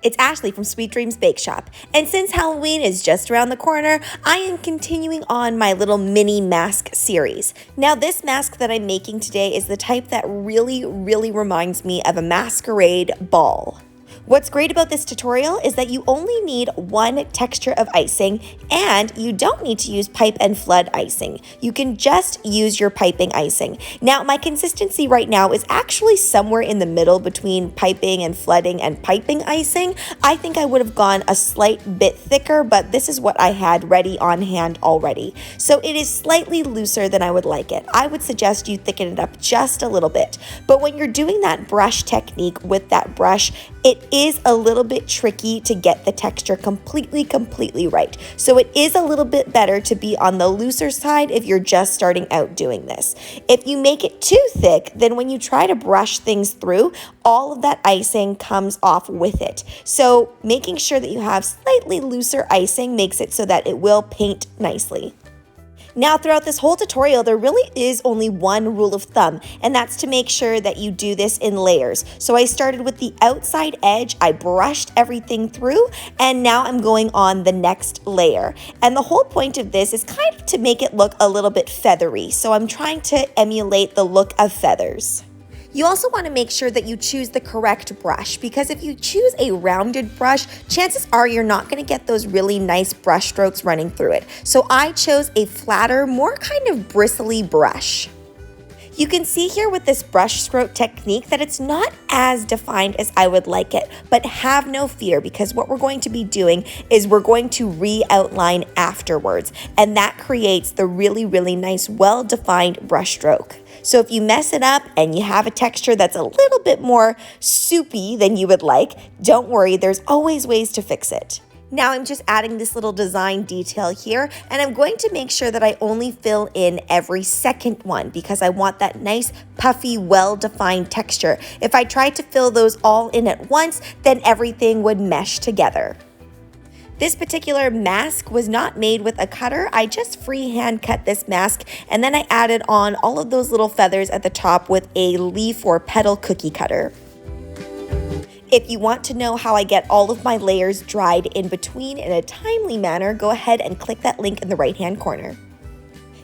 It's Ashleigh from Sweet Dreams Bake Shop, and since Halloween is just around the corner, I am continuing on my little mini mask series. Now, this mask that I'm making today is the type that really reminds me of a masquerade ball. What's great about this tutorial is that you only need one texture of icing, and you don't need to use pipe and flood icing. You can just use your piping icing. Now, my consistency right now is actually somewhere in the middle between piping and flooding and piping icing. I think I would have gone a slight bit thicker, but this is what I had ready on hand already. So it is slightly looser than I would like it. I would suggest you thicken it up just a little bit. But when you're doing that brush technique with that brush, it is a little bit tricky to get the texture completely right. So it is a little bit better to be on the looser side if you're just starting out doing this. If you make it too thick, then when you try to brush things through, all of that icing comes off with it. So making sure that you have slightly looser icing makes it so that it will paint nicely. Now, throughout this whole tutorial, there really is only one rule of thumb, and that's to make sure that you do this in layers. So I started with the outside edge, I brushed everything through, and now I'm going on the next layer. And the whole point of this is kind of to make it look a little bit feathery. So I'm trying to emulate the look of feathers. You also want to make sure that you choose the correct brush, because if you choose a rounded brush, chances are you're not going to get those really nice brush strokes running through it. So I chose a flatter, more kind of bristly brush. You can see here with this brush stroke technique that it's not as defined as I would like it, but have no fear, because what we're going to be doing is we're going to re-outline afterwards, and that creates the really nice, well-defined brush stroke. So if you mess it up and you have a texture that's a little bit more soupy than you would like, don't worry, there's always ways to fix it. Now I'm just adding this little design detail here, and I'm going to make sure that I only fill in every second one because I want that nice, puffy, well-defined texture. If I tried to fill those all in at once, then everything would mesh together. This particular mask was not made with a cutter. I just freehand cut this mask, and then I added on all of those little feathers at the top with a leaf or petal cookie cutter. If you want to know how I get all of my layers dried in between in a timely manner, go ahead and click that link in the right-hand corner.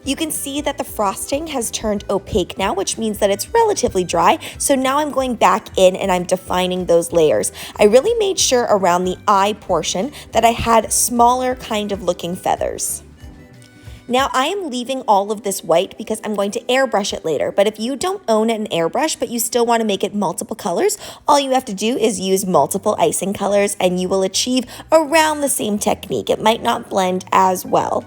You can see that the frosting has turned opaque now, which means that it's relatively dry. So now I'm going back in and I'm defining those layers. I really made sure around the eye portion that I had smaller kind of looking feathers. Now I am leaving all of this white because I'm going to airbrush it later, but if you don't own an airbrush but you still want to make it multiple colors, all you have to do is use multiple icing colors and you will achieve around the same technique. It might not blend as well.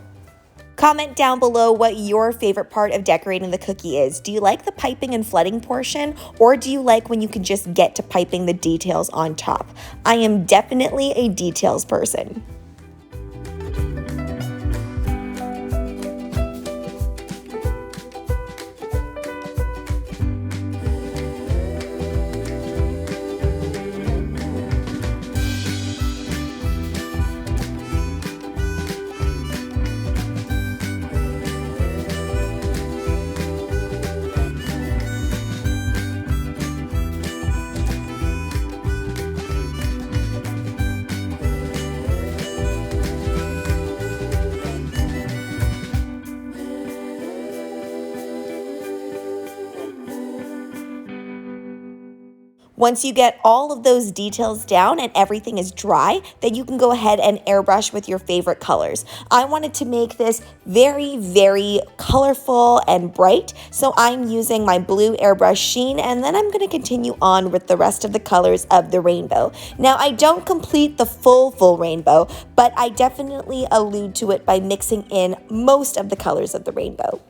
Comment down below what your favorite part of decorating the cookie is. Do you like the piping and flooding portion, or do you like when you can just get to piping the details on top? I am definitely a details person. Once you get all of those details down and everything is dry, then you can go ahead and airbrush with your favorite colors. I wanted to make this very colorful and bright, so I'm using my blue airbrush sheen, and then I'm going to continue on with the rest of the colors of the rainbow. Now, I don't complete the full rainbow, but I definitely allude to it by mixing in most of the colors of the rainbow.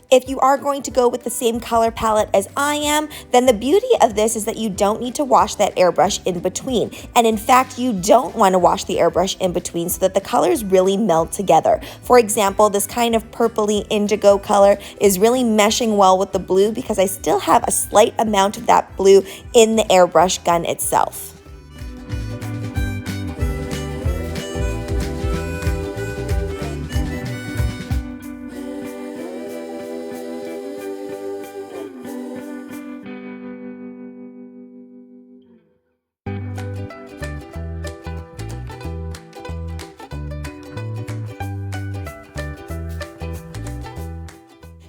If you are going to go with the same color palette as I am, then the beauty of this is that you don't need to wash that airbrush in between. And in fact, you don't want to wash the airbrush in between so that the colors really meld together. For example, this kind of purpley indigo color is really meshing well with the blue because I still have a slight amount of that blue in the airbrush gun itself.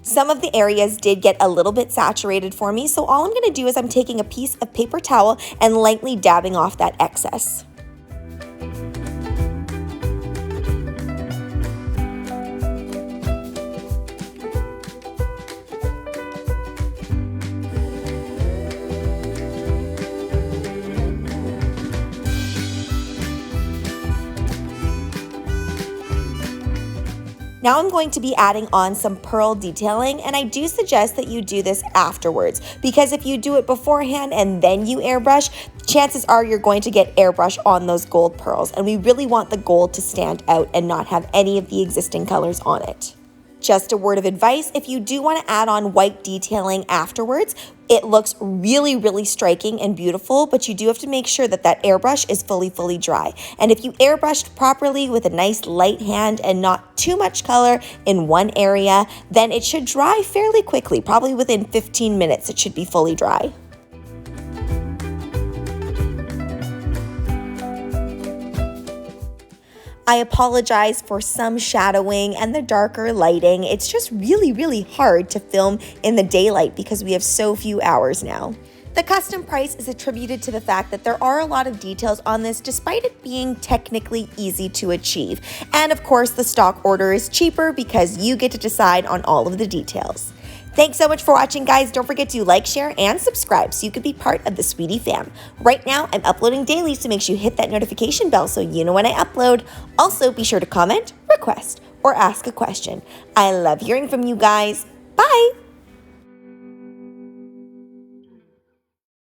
Some of the areas did get a little bit saturated for me, so all I'm going to do is I'm taking a piece of paper towel and lightly dabbing off that excess. Now I'm going to be adding on some pearl detailing, and I do suggest that you do this afterwards, because if you do it beforehand and then you airbrush, chances are you're going to get airbrush on those gold pearls, and we really want the gold to stand out and not have any of the existing colors on it. Just a word of advice, if you do want to add on white detailing afterwards, it looks really striking and beautiful, but you do have to make sure that that airbrush is fully dry. And if you airbrushed properly with a nice light hand and not too much color in one area, then it should dry fairly quickly, probably within 15 minutes it should be fully dry. I apologize for some shadowing and the darker lighting. It's just really hard to film in the daylight because we have so few hours now. The custom price is attributed to the fact that there are a lot of details on this despite it being technically easy to achieve. And of course, the stock order is cheaper because you get to decide on all of the details. Thanks so much for watching, guys. Don't forget to like, share, and subscribe so you can be part of the Sweetie fam. Right now, I'm uploading daily, so make sure you hit that notification bell so you know when I upload. Also, be sure to comment, request, or ask a question. I love hearing from you guys. Bye!